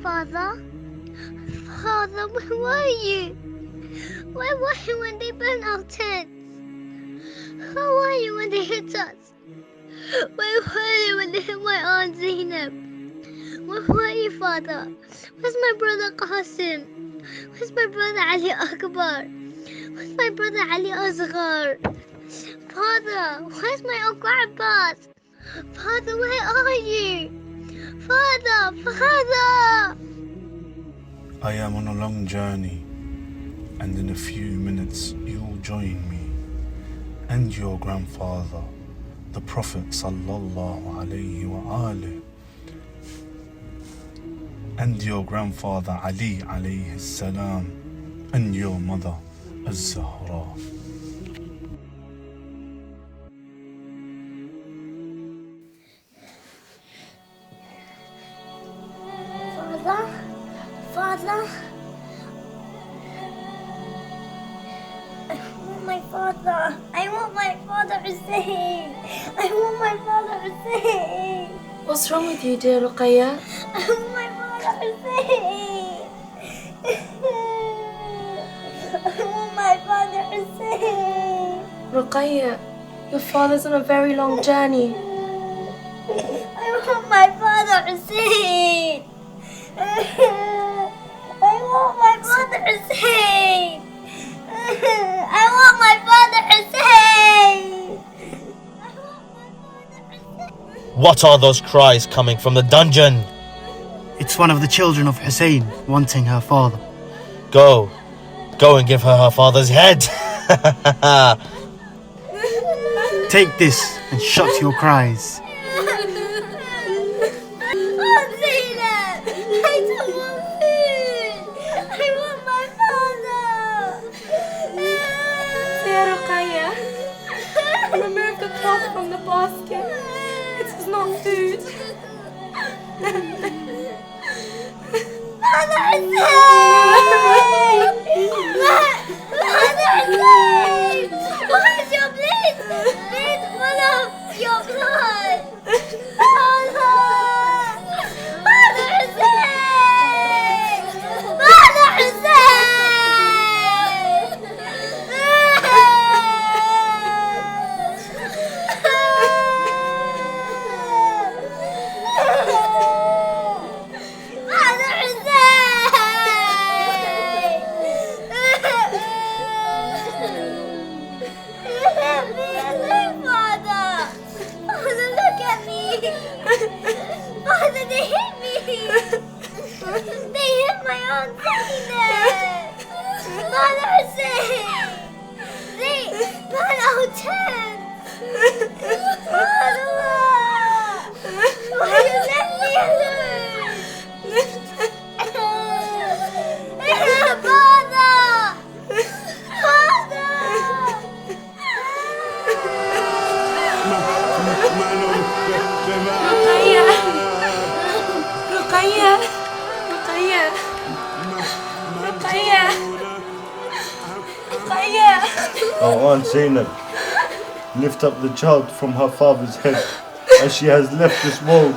Father? Father, where were you? Where were you when they burned our tents? Where were you when they hit us? Where were you when they hit my Aunt Zainab? Where were you, Father? Where's my brother Qasim? Where's my brother Ali Akbar? Where's my brother Ali Asghar? Father, where's my Uncle Abbas? Father, where are you? Father, Father! I am on a long journey, and in a few minutes you'll join me and your grandfather, the Prophet sallallahu alayhi wa alihi, and your grandfather Ali alayhi salam, and your mother Az-Zahra. Father? I want my father. I want my father Hussein. I want my father Hussein. What's wrong with you, dear Ruqayaa? I want my father Hussein. I want my father Hussein. Ruqayaa, your father's on a very long journey. I want my father Hussein. I want my father Hussein. I want my father Hussein. What are those cries coming from the dungeon? It's one of the children of Hussein wanting her father. Go and give her father's head. Take this and shut your cries. Remove the cloth from the basket. It is not food. Father Hussein! Father Hussein! Why is your blade full of your blood? Father! Father Hussein! Father Hussein! Father, they hit me! They hit my Aunt Zainab! Father Hussein! They burned our tents! Father! Why you left me alone? Father! Father! Ruqayaa! Our Aunt Zainab, lift up the child from her father's head, as she has left this world.